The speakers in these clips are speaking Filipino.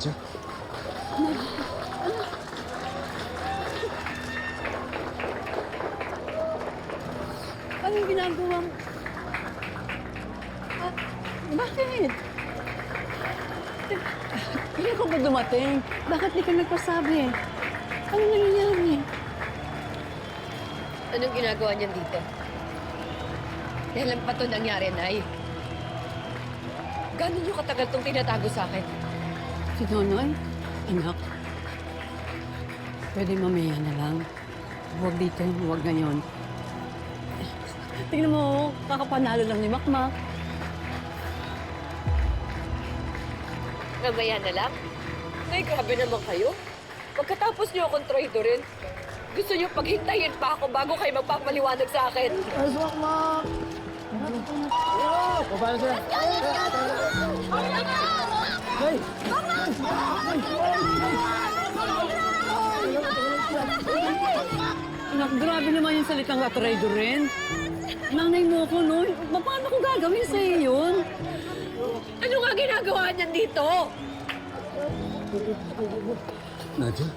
Nadia? Anong ginagawa mo? Bakit? Hindi ko ba dumating? Bakit di ka nagpasabi? Ano nangyayari? Anong ginagawa niyan dito? Kailan pa ito nangyari, Nay? Gano'n yung katagal itong tinatago sa akin? Si Nonoy? Anak, pwede mamaya na lang. Huwag dito, huwag ngayon. Tingnan mo, kakapanalo lang ni Makmak. Mamaya na lang? Nay, grabe naman kayo. Pagkatapos niyo akong traidorin, gusto niyo paghintayin pa ako bago kayo magpapaliwanag sa akin. Aswak, ma! O, paano sila? Hey! Anak, grabe naman yung salitang katraido rin. Nanay mo ko, no? Paano ko gagawin sa iyo yun? Ano nga ginagawa niyan dito? Nadia?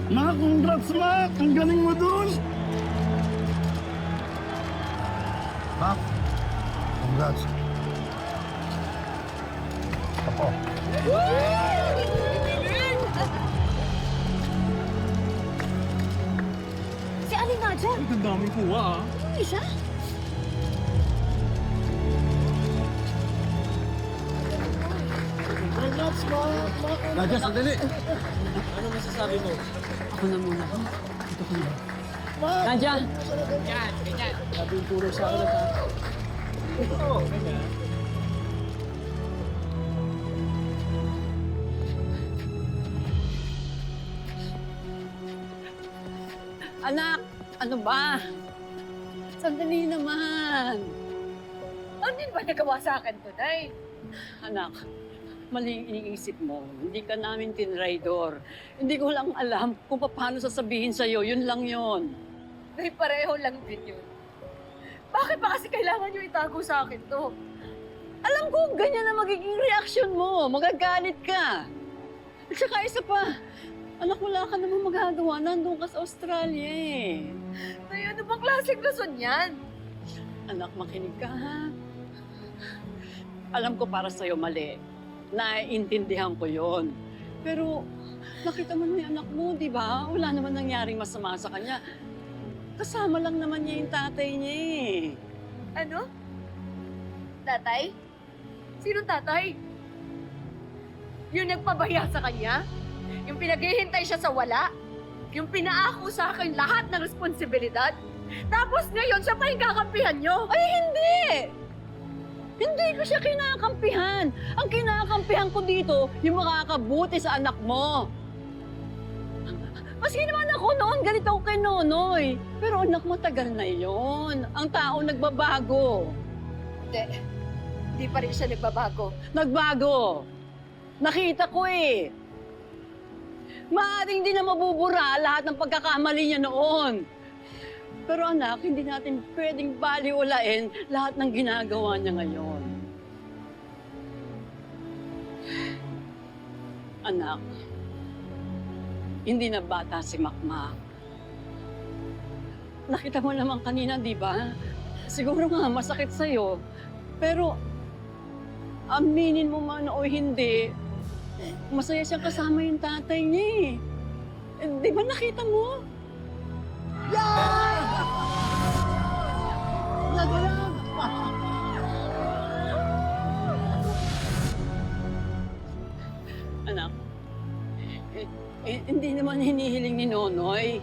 Ma, congrats, Ma! Ang galing mo dun! Ma? Congrats. Ako. Si Aling Nadia? Ang daming kuha, ah. Hindi siya? Congrats, Ma! Nadia, sandali! Ako na muna. Dito ka na. Nadja! Sabi yung tulong sa akin at Anak! Ano ba? Sandali naman. Ano din ba nagawa sa akin to, Nay? Anak, mali yung iniisip mo. Hindi ka namin tinraidor. Hindi ko lang alam kung paano sasabihin sa'yo. Yun lang yun. Nay, pareho lang din yun. Bakit ba kasi kailangan niyo itago sa akin to? Alam ko, ganyan na magiging reaksyon mo. Magagalit ka. At saka isa pa, anak, wala ka namang magagawa. Nandun ka sa Australia eh. Nay, ano bang klaseng rason yan? Anak, makinig ka ha. Alam ko para sa'yo mali. Naiintindihan ko yon. Pero nakita mo yung anak mo, di ba? Wala naman nangyaring masama sa kanya. Kasama lang naman niya yung tatay niya eh. Ano? Tatay? Sinong tatay? Yung nagpabaya sa kanya? Yung pinaghihintay siya sa wala? Yung pinaako sa akin lahat ng responsibilidad? Tapos ngayon, siya pa yung kakampihan nyo? Ay, hindi! Hindi ko siya kinakampihan. Ang kinakampihan ko dito, yung makakabuti sa anak mo. Maski naman ako noon, ganito ako kay Nonoy. Pero anak, matagal na yon. Ang tao nagbabago. Hindi. Hindi pa rin siya nagbabago. Nagbago. Nakita ko eh. Maaring di na mabubura lahat ng pagkakamali niya noon. Pero anak, hindi natin pwedeng baliwalain lahat ng ginagawa niya ngayon. Anak, hindi na bata si Makmak. Nakita mo naman kanina, di ba? Siguro nga masakit sa'yo. Pero aminin mo man o hindi, masaya siyang kasama yung tatay niya eh. Di ba nakita mo? Anak, hindi naman hinihiling ni Nonoy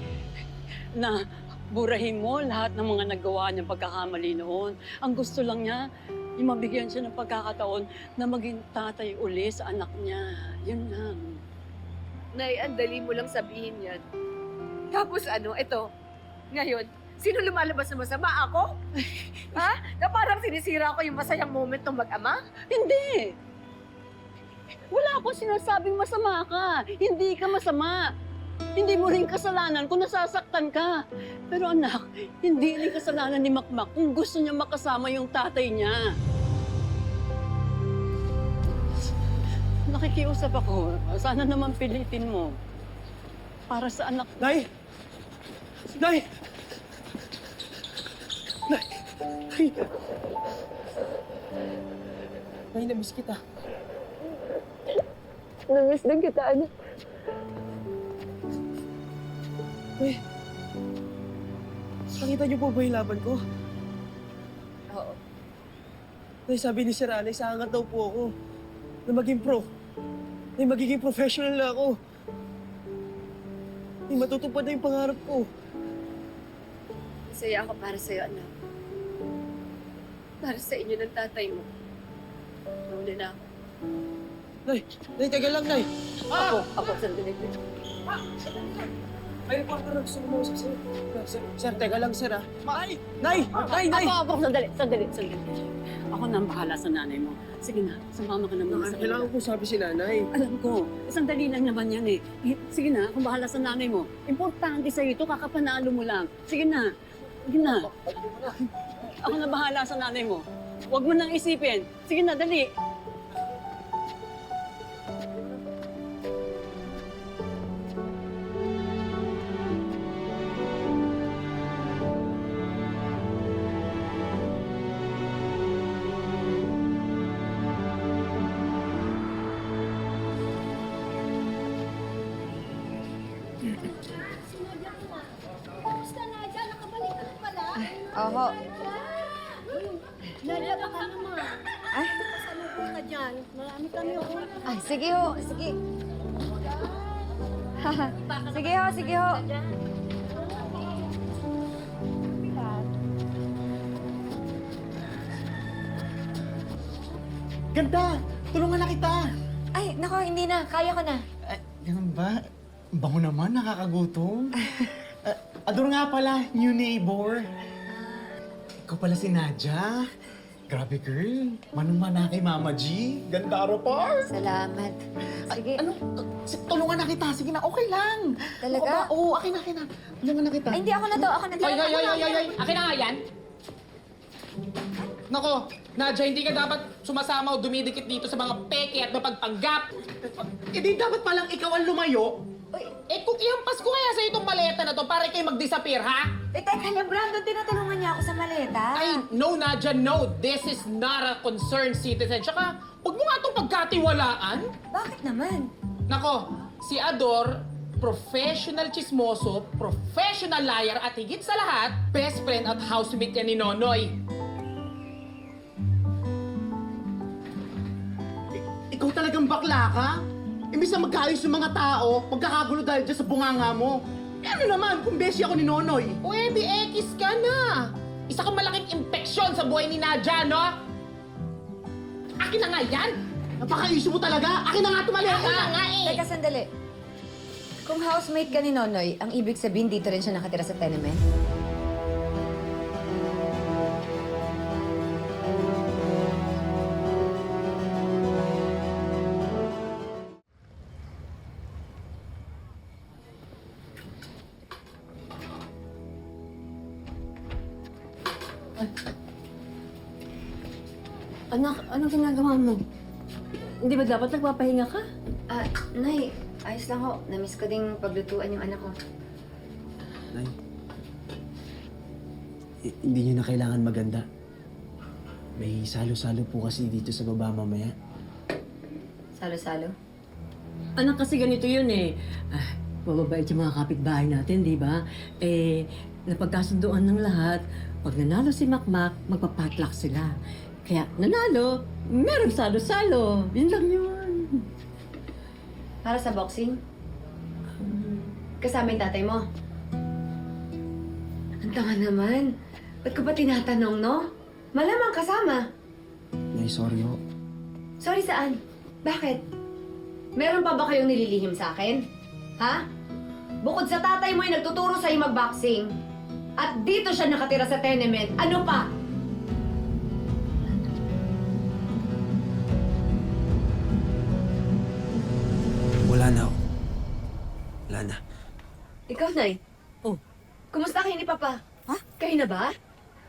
na burahin mo lahat ng mga nagawa niyang pagkakamali noon. Ang gusto lang niya, yung mabigyan siya ng pagkakataon na maging tatay uli sa anak niya. Yun lang. Nay, ang dali mo lang sabihin yan. Tapos ano, ito, ngayon, sino lumalabas na masama? Ako? Ha? Na parang sinisira ko yung masayang moment ng mag-ama? Hindi! Wala akong sinasabing masama ka. Hindi ka masama. Hindi mo rin kasalanan kung nasasaktan ka. Pero anak, hindi rin kasalanan ni Makmak kung gusto niya makasama yung tatay niya. nakikiusap ako. Sana naman pilitin mo. Para sa anak. Nay! Nay! Nay! Nay! Nay, namiss kita. Namiss din kita, anak. Nay! Nakita niyo po ba yung laban ko? Oo. Nay, sabi ni Sir Alex, aangat daw po ako na maging pro. Nay, magiging professional na ako. Nay, matutupad na yung pangarap ko. Masaya ako para sa'yo, anak. Para sa inyo ng tatay mo. Nauna na ako. Nay! Nay, taga lang, Nay! Ako, sandali. May reporter na gusto kumausap sa'yo. Sir, teka lang, sir, ah. Nay! Nay! Nay! Ako, sandali. Ako na ang bahala sa nanay mo. Sige na, sumama ka naman sa Kailangan ko sabi si nanay. Alam ko, isang dali lang naman yan eh. Sige na, kung bahala sa nanay mo. Importante sa'yo ito, kakapanalo mo lang. Sige na. Ako na bahala sa nanay mo. Huwag mo nang isipin. Sige na, dali. Kamusta na dyan? Nakabalik ka na pala? Oho. Nadia, baka naman. Ay? Pasalubong ka dyan. Marami kami ako. Ay, sige ho. Sige. Sige ho. Ganda! Tulungan na kita! Ay, nako, hindi na. Kaya ko na. Ganun ba? Ang bango naman, nakakagutom. Ador nga pala, new neighbor. Ikaw pala si Nadia. Grabe girl, manang-mana kay Mama G. Ganda ro par. Salamat. Sige. Ano? Tulungan na kita. Sige na, okay lang. Talaga? Oo, akin na. Tulungan na kita. Ay, hindi ako na to. Ako na to. Ay! Akin na nga yan! Nako, Nadia, hindi ka dapat sumasama o dumidikit dito sa mga peke at mapagpanggap. Eh di dapat palang ikaw ang lumayo. Eh kung ihampas ko kaya sa itong maleta na to para kayo mag-disappear, ha? Teka lang, Brandon. Tinutulungan niya ako sa maleta. Ay, no, Nadia, no. This is not a concerned citizen. Tsaka, huwag mo nga itong pagkatiwalaan. Bakit naman? Nako, si Ador, professional chismoso, professional liar, at higit sa lahat, best friend at housemate niya ni Nonoy. Ikaw talagang bakla ka? Imbis na magkaayos yung mga tao, magkakagulo dahil dyan sa bunganga mo. Eh ano naman, kung beshi ako ni Nonoy? Pwede, ekis ka na. Isa kang malaking impeksyon sa buhay ni Nadia, no? Akin na nga yan. Napaka-issue mo talaga. Akin na nga tumaleta. Akin na nga eh. Teka, sandali. Kung housemate ka ni Nonoy, ang ibig sabihin dito rin siya nakatira sa tenement? Anak, ano ginagawa mo? Hindi ba dapat nagpapahinga ka? Nay, ayos lang ho. Namiss ko ding paglutuan yung anak ko. Nay, hindi niyo na kailangan maganda. May salo-salo po kasi dito sa baba mamaya. Salo-salo? Anak, kasi ganito yun eh. Mababait yung mga kapitbahay natin, di ba? Eh, napagkasunduan ng lahat, pag nanalo si Makmak, magpapatlak sila. Kaya nanalo, merong salo-salo. Yun lang yun. Para sa boxing? Kasama yung tatay mo? Ang tanga naman. Ba't ko ba tinatanong, no? Malamang kasama. Nay, sorry ho. Sorry, saan? Bakit? Meron pa ba kayong nililihim sa akin? Ha? Bukod sa tatay mo ay nagtuturo sa'yo mag-boxing, at dito siya nakatira sa tenement, ano pa? Wala na ho. Wala na. Ikaw, Nay. Oh. Kumusta kayo ni Papa? Ha? Kayo na ba?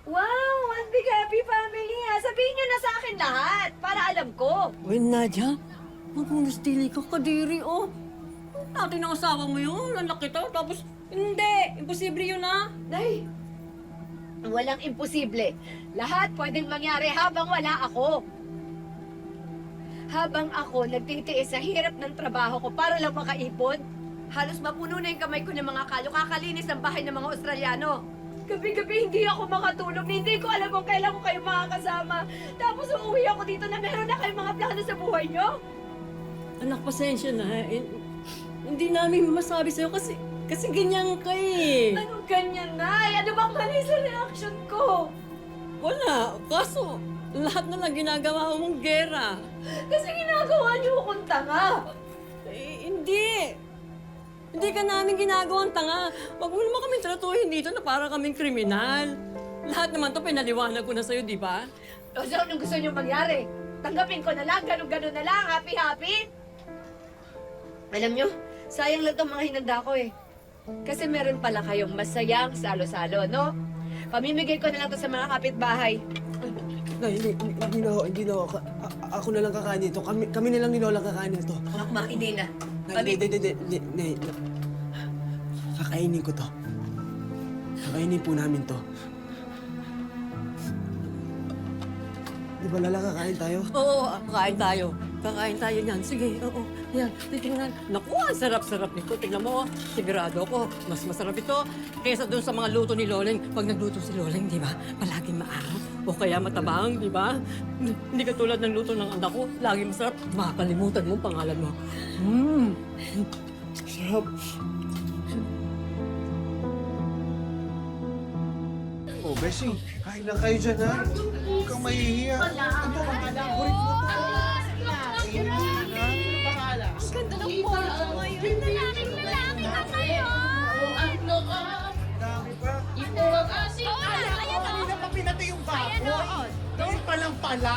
Wow! One big happy family, ha? Sabihin niyo na sa akin lahat, para alam ko. Uy, Nadia, Magmumistili ka, Kadiri, oh. Dati ng asawa mo yun, anak kita, tapos hindi. Imposible yun, ah. Nay, walang imposible. Lahat pwedeng mangyari habang wala ako. Habang ako nagtitiis sa hirap ng trabaho ko para lang makaipon, halos mapuno na yung kamay ko ng mga kalyo, kakalinis ang bahay ng mga Australiano. Gabi-gabi hindi ako makatulog, hindi ko alam kung kailan ko kayo makakasama. Tapos uuwi ako dito na meron na kayong mga plano sa buhay nyo. Anak, pasensya na. Hindi namin masabi sa'yo kasi ganyan ka eh. Anong ganyan, Nay? Ano bang mali sa reaction ko? Wala. Kaso, lahat na lang ginagawa mong gera. Kasi ginagawa niyo akong tanga. Hindi. Hindi ka namin ginagawang tanga. Huwag mo naman kami tratuhin dito na para kaming kriminal. Lahat naman to pinaliwanag ko na sa'yo, di ba? O so, anong gusto niyo mangyari? Tanggapin ko na lang, ganun-ganun na lang, happy-happy? Alam niyo, sayang lang itong mga hinanda ko eh. Kasi meron pala kayong masayang salo-salo, no? Pamimigay ko na lang to sa mga kapitbahay. Nay, hindi na ako. Ako na lang kakain nito. Kami na lang ni Lola kakain nito. Makmak, hindi na. Nay, Nay. Kakainin ko to. Kakainin po namin to. Di ba, Lala, kakain tayo? Oo, kakain tayo. Kakain tayo niyan. Sige, oo. Yan, titingnan. Naku, ang sarap-sarap nito. Tingnan mo, sigurado ko, mas masarap ito kaysa doon sa mga luto ni Loleng. Pag nagluto si Loleng, di ba, palaging maarap. O kaya matabang, di ba? Hindi katulad ng luto ng anak ko. Lagi masarap. Makakalimutan mo ang pangalan mo. Sarap. Oh, Beshi, kain lang kayo dyan, ha? Huwag kang mahihiya. Ito, Ganda ng polo mo ngayon. Lalaki ka ngayon. dami pa. Kanina pa pinatay yung baboy. Doon pa lang pala.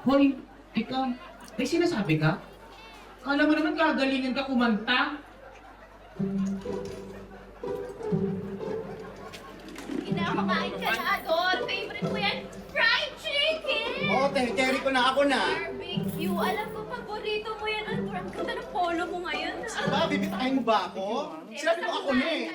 Hoy, ikaw, may sinasabi ka? Kala mo naman gagalingan ka kumanta? Kinakamain ka na, Ador. Favorite ko yan, fried chicken! Oo, terry ko na ako na. Barbecue. Alam ko, paborito mo yan, Ador. Ang ganda ng polo mo ngayon. Ba, bibitahin mo ba ako? Sinabi mo ako na eh.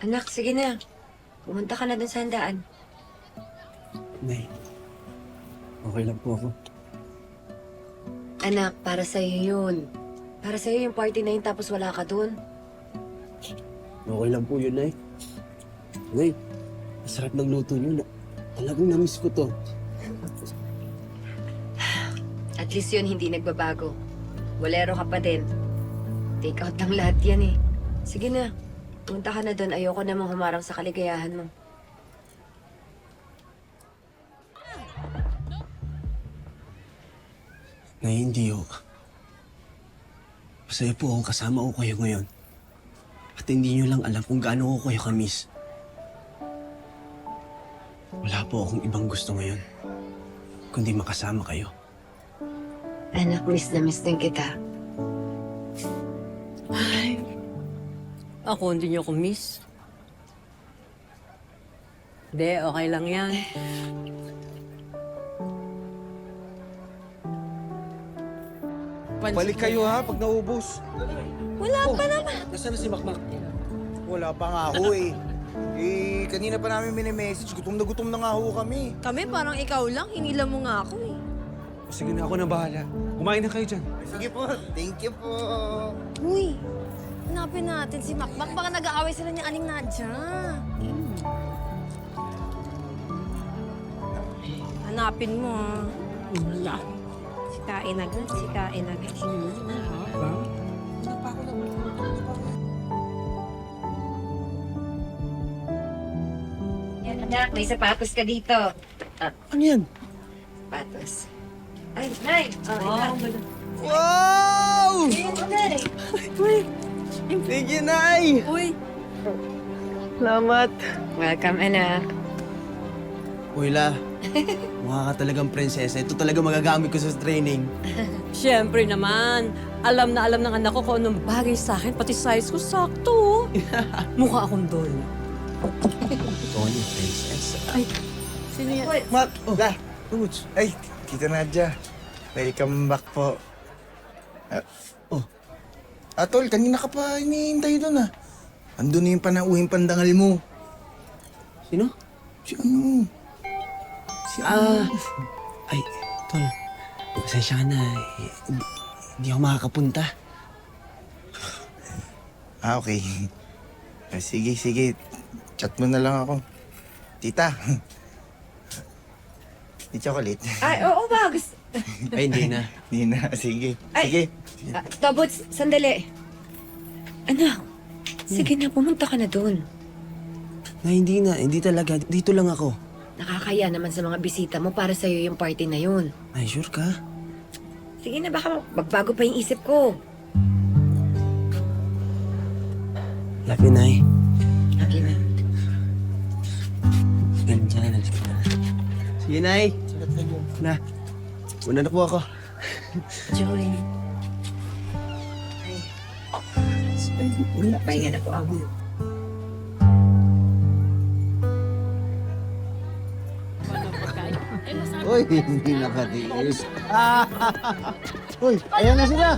Anak, sige na. Pumunta ka na dun sa handaan. Nay, okay lang po ako. Anak, para sa'yo yun. Para sa'yo yung party na yun tapos wala ka dun. Okay lang po yun, Nay. Nay, masarap ng luto niyo. Talagang na-miss ko to. At least yun hindi nagbabago. Bolero ka pa din. Take out lang lahat yan eh. Sige na. Punta ka na doon. Ayoko namang humarang sa kaligayahan mo. Nay, hindi ho. Masaya po akong kasama ko kayo ngayon. At hindi niyo lang alam kung gaano ko kayo kamiss. Wala po akong ibang gusto ngayon, kundi makasama kayo. Anak, miss na miss din kita. Ako, hindi niyo ako miss. Hindi, okay lang yan. Balik kayo, ha, pag naubos. Wala pa naman. Nasaan na si Makmak? Wala pa nga ho, eh. Eh, kanina pa namin mini-message. Gutom na nga ho kami. Kami parang ikaw lang. Hinila mo nga ako eh. Sige na, ako na bahala. Kumain na kayo dyan. Sige po, thank you po. Uy, hanapin natin si Makmak. Baka nag-aaway sila ni Aling Nadja. Hanapin mo ah. Wala. Sikain agad, sikain agad. Yan anak, may sapatos ka dito. Ano yan? Sapatos. Ay, Nay! Wow, Wow! Nay! Thank you, Nay! Uy, Salamat. Welcome, anak. Uy, La. Mukha ka talagang prinsesa. Ito talaga magagamit ko sa training. Siyempre naman, alam na alam ng anak ko kung anong bagay sa akin, pati size ko sakto. Mukha akong doll. Tony, prinsesa. Ay, sino yan? Mak! Oh, Roots. ay, Tita Nadia. Welcome back po. Tol, kanina ka pa hinihintay doon Andun na yung panauhing pandangal mo. Sino? Si ano? Ay, tol. Pasensya ka na. Hindi ako makakapunta. Okay. Sige. Chat mo na lang ako. Tita. Di chocolate. Ay, oo, Bags. Ay, hindi na. Hindi na. Sige. Ay. Sige. Tobots, sandali. Anak, sige na, pumunta ka na doon. Na, hindi na. Hindi talaga. Dito lang ako. Nakakaya naman sa mga bisita mo para sa'yo yung party na yun. Ay, sure ka? Sige na, baka magbago pa yung isip ko. Love you, Nay. Lagi na. Ganda na. Sige, Nay. Na. Una na po ako. Joy. Pahinga na po ako. Uy, hindi nakatiis. Uy, ayan na sila!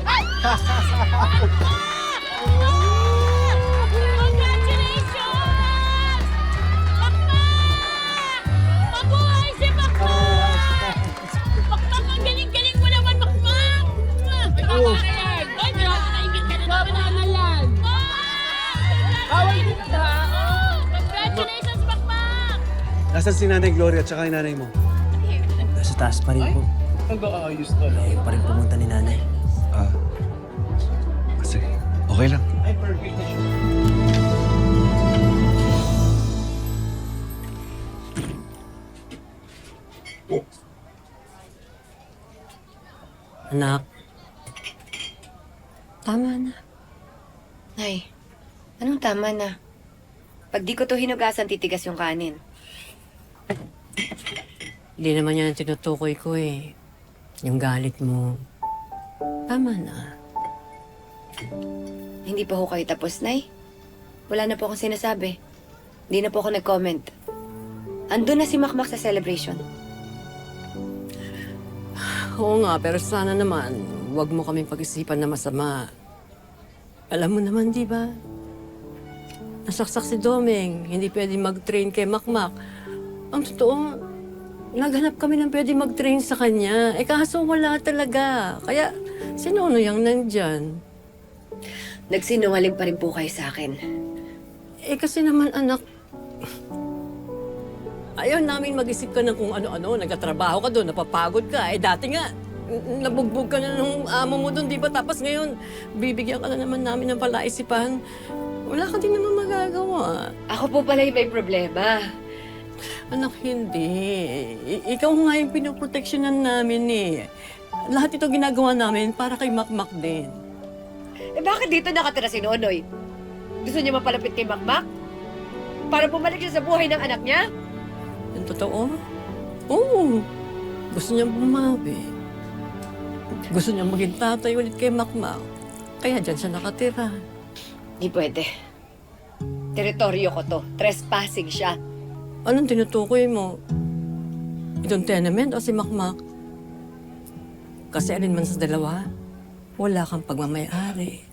Congratulations! Makmak! Mabuhay si Makmak! Makmak, ang galing-galing mo naman, Makmak! Ay, grabe, naingit ka na naman yan! Congratulations, Makmak! Nasaan si Nanay Gloria at saka yung nanay mo? Nasa taas pa rin po. Nag-aayos ka lang. Ayaw pa rin pumunta ni Nanay. Kasi, okay lang. Ay, perfect na siya. Anak, tama na. Nay, anong tama na? Pag di ko to hinugasan, titigas yung kanin. Hindi naman yan ang tinutukoy ko eh. Yung galit mo. Tama na. Hindi pa ho kayo tapos, Nay. Wala na po akong sinasabi. Hindi na po ako nag-comment. Andun na si Makmak sa celebration. Oo nga, pero sana naman, huwag mo kaming pag-isipan na masama. Alam mo naman, di ba? Nasaksak si Domeng, hindi pwede mag-train kay Makmak. Ang totoo, naghanap kami ng pwede mag-train sa kanya. Eh kaso wala talaga. Kaya, sino yung nandyan? Nagsinungaling pa rin po kayo sa akin. Eh kasi naman, anak, ayaw namin mag-isip ka ng kung ano-ano. Nagkatrabaho ka doon, napapagod ka. Eh dati nga, nabugbog ka na ng amo mo doon, di ba? Tapos ngayon, bibigyan ka na naman namin ng palaisipan. Wala ka din naman magagawa. Ako po pala yung may problema. Anak, hindi. Ikaw nga yung pinoproteksyonan namin eh. Lahat ito ginagawa namin para kay Makmak din. Eh bakit dito nakatira si Nonoy? Gusto niya mapalapit kay Makmak? Para bumalik siya sa buhay ng anak niya? Yung totoo? Oo. Gusto niyang bumawi. Gusto niyang maging tatay ulit kay Makmak. Kaya dyan siya nakatira. Hindi pwede. Teritoryo ko to. Trespassing siya. Anong tinutukoy mo? Itong tenement o si Makmak? Kasi alin man sa dalawa, wala kang pagmamayari.